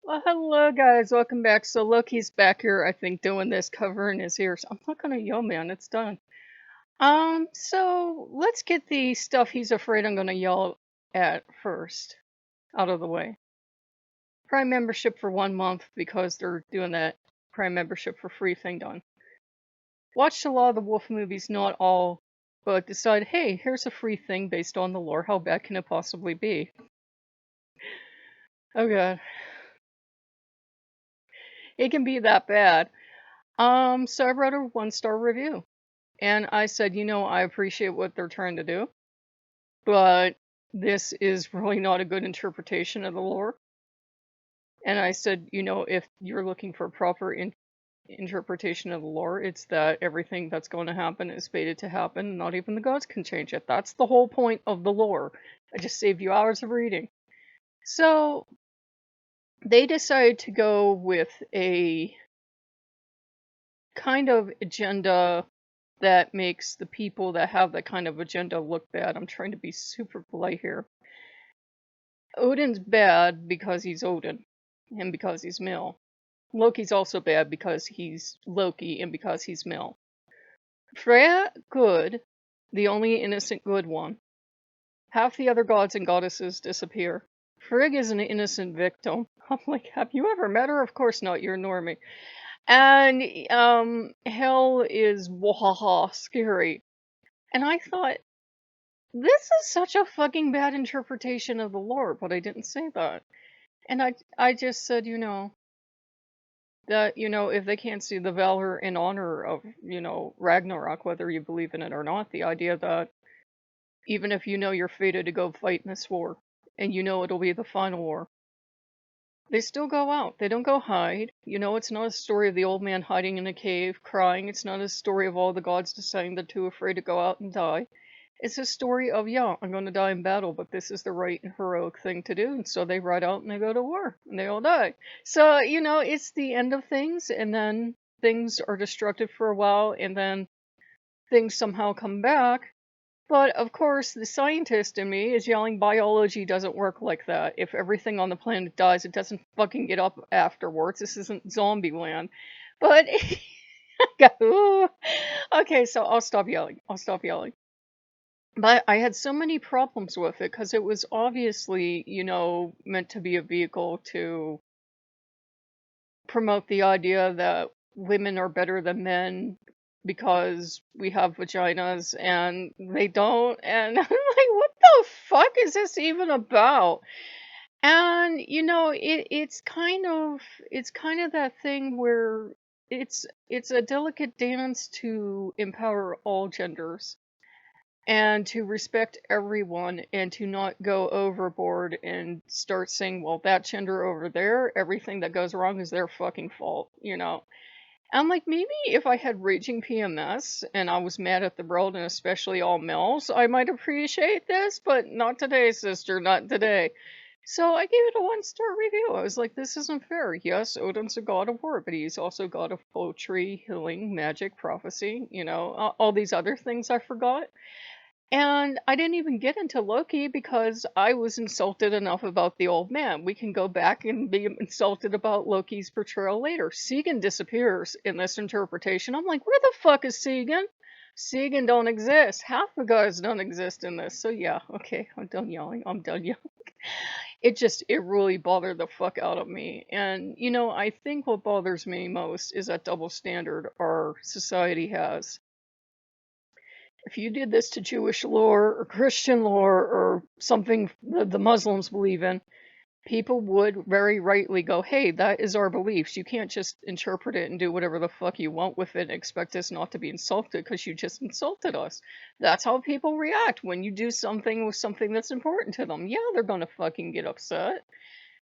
Well, hello guys, welcome back. So Loki's back here, I think, doing this, covering his ears. I'm not gonna yell, man. It's done. So let's get the stuff he's afraid I'm gonna yell at first out of the way. Prime membership for 1 month because they're doing that Prime membership for free thing done. Watched a lot of the Wolf movies, not all, but decide, hey, here's a free thing based on the lore. How bad can it possibly be? Oh god, it can be that bad. So I wrote a 1-star review. And I said, I appreciate what they're trying to do, but this is really not a good interpretation of the lore. And I said, if you're looking for a proper interpretation of the lore, it's that everything that's going to happen is fated to happen. Not even the gods can change it. That's the whole point of the lore. I just saved you hours of reading. So they decided to go with a kind of agenda that makes the people that have that kind of agenda look bad. I'm trying to be super polite here. Odin's bad because he's Odin, and because he's male. Loki's also bad because he's Loki, and because he's male. Freya, good. The only innocent good one. Half the other gods and goddesses disappear. Frigg is an innocent victim. I'm like, have you ever met her? Of course not, you're a normie. And, Hel is wahaha, scary. And I thought, this is such a fucking bad interpretation of the lore, but I didn't say that. And I just said, that, if they can't see the valor and honor of, Ragnarok, whether you believe in it or not, the idea that even if you're fated to go fight in this war, and it'll be the final war, they still go out. They don't go hide. It's not a story of the old man hiding in a cave, crying. It's not a story of all the gods deciding they're too afraid to go out and die. It's a story of, yeah, I'm going to die in battle, but this is the right and heroic thing to do. And so they ride out and they go to war and they all die. So, it's the end of things, and then things are destructive for a while, and then things somehow come back. But of course, the scientist in me is yelling, biology doesn't work like that. If everything on the planet dies, it doesn't fucking get up afterwards. This isn't zombie land. But, okay, so I'll stop yelling. I'll stop yelling. But I had so many problems with it because it was obviously, meant to be a vehicle to promote the idea that women are better than men because we have vaginas and they don't. And I'm like, what the fuck is this even about? And it's kind of that thing where it's a delicate dance to empower all genders and to respect everyone and to not go overboard and start saying, well, that gender over there, everything that goes wrong is their fucking fault. I'm like, maybe if I had raging PMS and I was mad at the world and especially all males, I might appreciate this, but not today, sister, not today. So I gave it a 1-star review. I was like, this isn't fair. Yes, Odin's a god of war, but he's also god of poetry, healing, magic, prophecy, all these other things I forgot. And I didn't even get into Loki because I was insulted enough about the old man. We can go back and be insulted about Loki's portrayal later. Sigyn disappears in this interpretation. I'm like, where the fuck is Sigyn? Sigyn don't exist. Half the guys don't exist in this. So yeah, okay, I'm done yelling. I'm done yelling. It really bothered the fuck out of me. And, I think what bothers me most is that double standard our society has. If you did this to Jewish lore or Christian lore or something the Muslims believe in, people would very rightly go, hey, that is our beliefs. You can't just interpret it and do whatever the fuck you want with it and expect us not to be insulted because you just insulted us. That's how people react when you do something with something that's important to them. Yeah, they're gonna fucking get upset.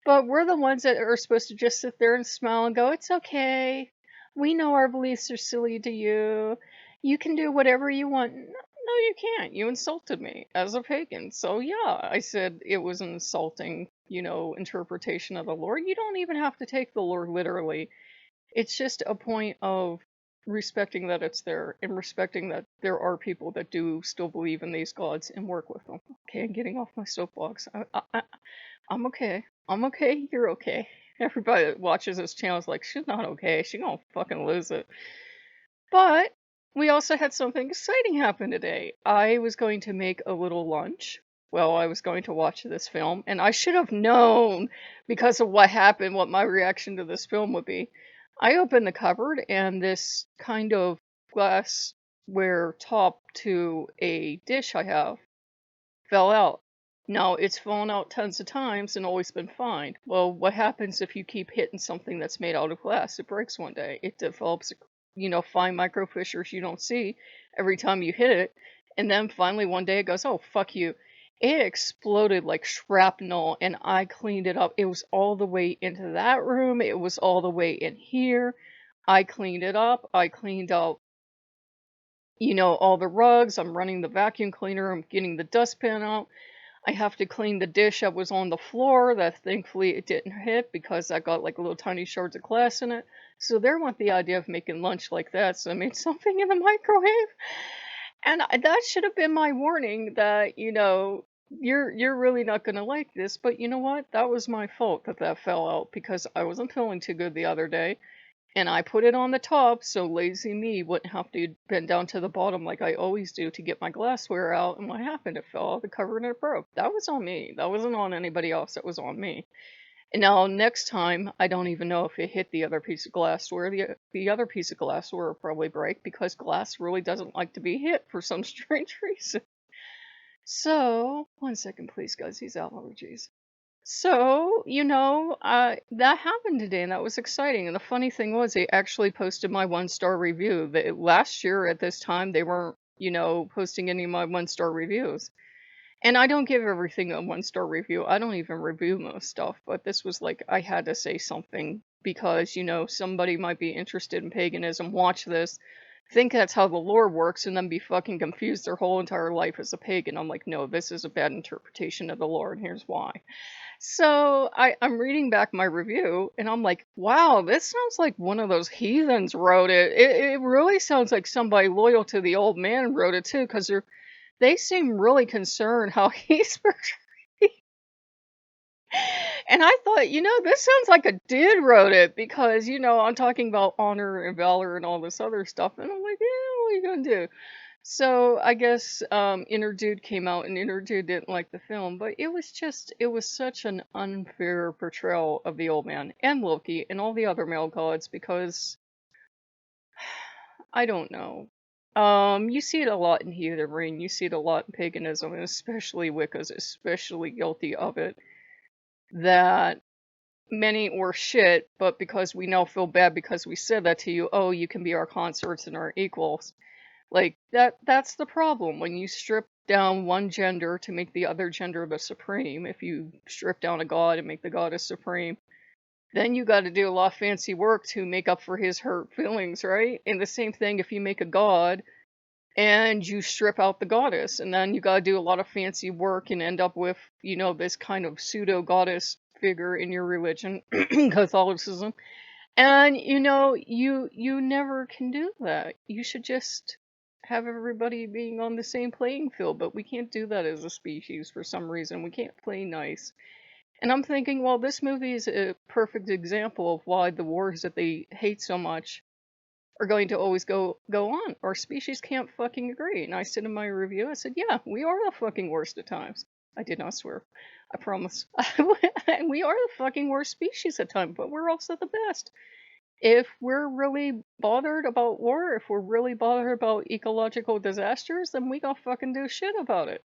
But we're the ones that are supposed to just sit there and smile and go, it's okay. We know our beliefs are silly to you. You can do whatever you want. No, you can't. You insulted me as a pagan. So yeah, I said it was an insulting, interpretation of the Lord. You don't even have to take the Lord literally. It's just a point of respecting that it's there and respecting that there are people that do still believe in these gods and work with them. Okay, I'm getting off my soapbox. I'm okay. I'm okay. You're okay. Everybody that watches this channel is like, she's not okay. She's gonna fucking lose it. But we also had something exciting happen today. I was going to make a little lunch while I was going to watch this film, and I should have known because of what happened, what my reaction to this film would be. I opened the cupboard, and this kind of glassware top to a dish I have fell out. Now, it's fallen out tons of times and always been fine. Well, what happens if you keep hitting something that's made out of glass? It breaks one day. It develops, fine micro fissures you don't see every time you hit it. And then finally one day it goes, oh, fuck you. It exploded like shrapnel and I cleaned it up. It was all the way into that room. It was all the way in here. I cleaned it up. I cleaned out, all the rugs. I'm running the vacuum cleaner. I'm getting the dustpan out. I have to clean the dish that was on the floor that thankfully it didn't hit because I got like little tiny shards of glass in it. So there went the idea of making lunch like that. So I made something in the microwave. And that should have been my warning that, you're really not going to like this. But you know what? That was my fault that that fell out because I wasn't feeling too good the other day. And I put it on the top so lazy me wouldn't have to bend down to the bottom like I always do to get my glassware out. And what happened? It fell off the cover and it broke. That was on me. That wasn't on anybody else. That was on me. And now next time, I don't even know if it hit the other piece of glassware. The other piece of glassware will probably break because glass really doesn't like to be hit for some strange reason. So, one second, please, guys. These allergies. So, that happened today and that was exciting. And the funny thing was, they actually posted my 1-star review. Last year at this time, they weren't, posting any of my 1-star reviews. And I don't give everything a 1-star review. I don't even review most stuff. But this was like, I had to say something because, somebody might be interested in paganism, watch this, think that's how the Lord works, and then be fucking confused their whole entire life as a pagan. I'm like, no, this is a bad interpretation of the Lord. Here's why. So I'm reading back my review and I'm like, wow, this sounds like one of those heathens wrote it. It really sounds like somebody loyal to the old man wrote it too, because they seem really concerned how he's portrayed. And I thought, this sounds like a dude wrote it because, I'm talking about honor and valor and all this other stuff. And I'm like, yeah, what are you gonna do? So I guess Inner Dude came out and Inner Dude didn't like the film, but it was such an unfair portrayal of the old man and Loki and all the other male gods because I don't know. You see it a lot in heathenry, you see it a lot in paganism, and especially Wicca's especially guilty of it. That many were shit, but because we now feel bad because we said that to you, oh, you can be our consorts and our equals. Like, that's the problem. When you strip down one gender to make the other gender the supreme, if you strip down a god and make the goddess supreme, then you gotta do a lot of fancy work to make up for his hurt feelings, right? And the same thing if you make a god and you strip out the goddess, and then you gotta do a lot of fancy work and end up with, this kind of pseudo-goddess figure in your religion, Catholicism. And you never can do that. You should just have everybody being on the same playing field, but we can't do that as a species for some reason. We can't play nice. And I'm thinking, well, this movie is a perfect example of why the wars that they hate so much are going to always go on. Our species can't fucking agree. And I said in my review, I said, yeah, we are the fucking worst at times. I did not swear. I promise. We are the fucking worst species at times, but we're also the best. If we're really bothered about war, if we're really bothered about ecological disasters, then we gotta fucking do shit about it.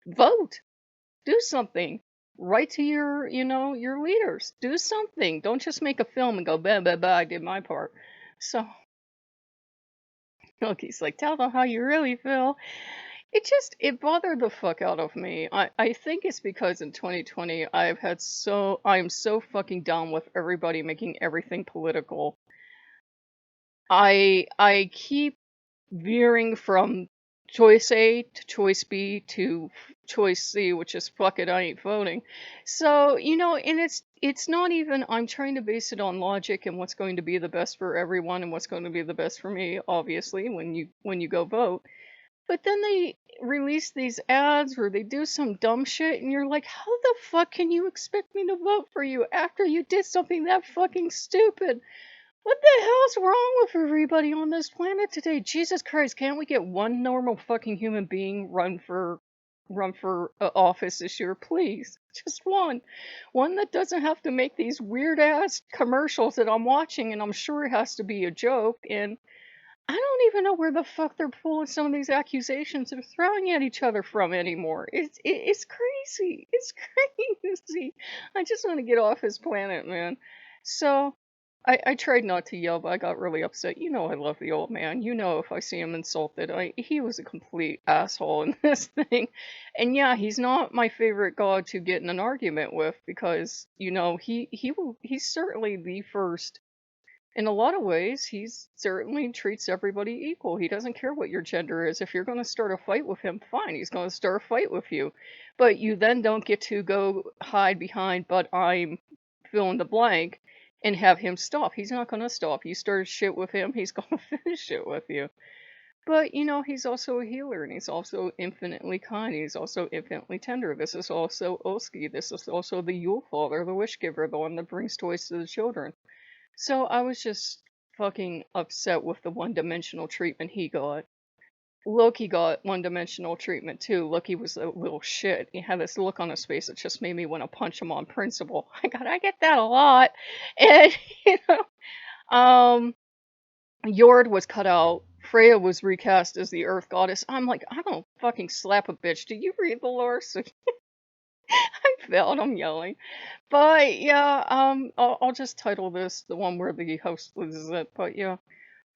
Vote. Do something. Write to your leaders. Do something. Don't just make a film and go, bah, bah, bah, I did my part. So, Loki's like, tell them how you really feel. It bothered the fuck out of me. I think it's because in 2020 I'm so fucking down with everybody making everything political. I keep veering from choice A to choice B to choice C, which is fuck it, I ain't voting. So, and it's not even I'm trying to base it on logic and what's going to be the best for everyone and what's going to be the best for me, obviously, when you go vote. But then they release these ads where they do some dumb shit, and you're like, how the fuck can you expect me to vote for you after you did something that fucking stupid? What the hell's wrong with everybody on this planet today? Jesus Christ, can't we get one normal fucking human being run for office this year, please? Just one. One that doesn't have to make these weird ass commercials that I'm watching, and I'm sure it has to be a joke, and I don't even know where the fuck they're pulling some of these accusations they're throwing at each other from anymore. It's crazy. It's crazy. I just want to get off this planet, man. So I tried not to yell, but I got really upset. You know I love the old man. You know if I see him insulted, he was a complete asshole in this thing. And yeah, he's not my favorite god to get in an argument with because, he's certainly the first. In a lot of ways, he's certainly treats everybody equal. He doesn't care what your gender is. If you're going to start a fight with him, fine, he's going to start a fight with you. But you then don't get to go hide behind, but I'm fill in the blank, and have him stop. He's not going to stop. You start shit with him, he's going to finish it with you. But, he's also a healer, and he's also infinitely kind. He's also infinitely tender. This is also Oski. This is also the Yule Father, the Wish Giver, the one that brings toys to the children. So I was just fucking upset with the one-dimensional treatment he got. Loki got one-dimensional treatment too. Loki was a little shit. He had this look on his face that just made me want to punch him on principle. I get that a lot. And Jord was cut out. Freya was recast as the Earth Goddess. I'm like, I don't fucking slap a bitch. Do you read the lore? So I failed. I'm yelling. But yeah, I'll just title this the one where the host loses it. But yeah,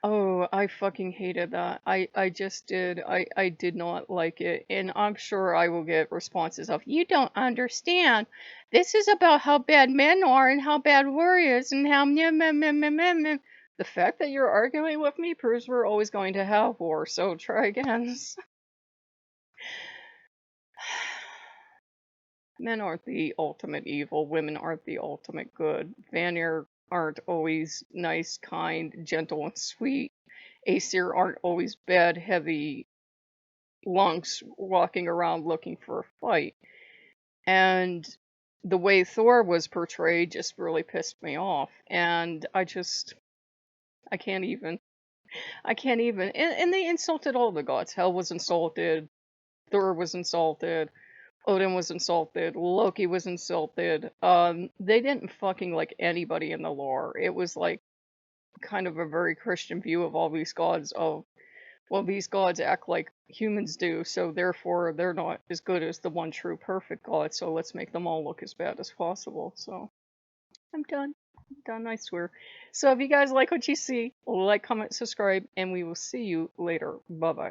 oh, I fucking hated that. I just did. I did not like it, and I'm sure I will get responses of "You don't understand. This is about how bad men are and how bad warriors and how meh, meh, meh, meh, meh, meh." The fact that you're arguing with me proves we're always going to have war. So try again. Men aren't the ultimate evil. Women aren't the ultimate good. Vanir aren't always nice, kind, gentle, and sweet. Aesir aren't always bad, heavy lunks walking around looking for a fight. And the way Thor was portrayed just really pissed me off. And I can't even. I can't even. And they insulted all the gods. Hel was insulted. Thor was insulted. Odin was insulted. Loki was insulted. They didn't fucking like anybody in the lore. It was like kind of a very Christian view of all these gods of, well, these gods act like humans do, so therefore they're not as good as the one true perfect god, so let's make them all look as bad as possible. So I'm done. I'm done, I swear. So if you guys like what you see, like, comment, subscribe, and we will see you later. Bye bye.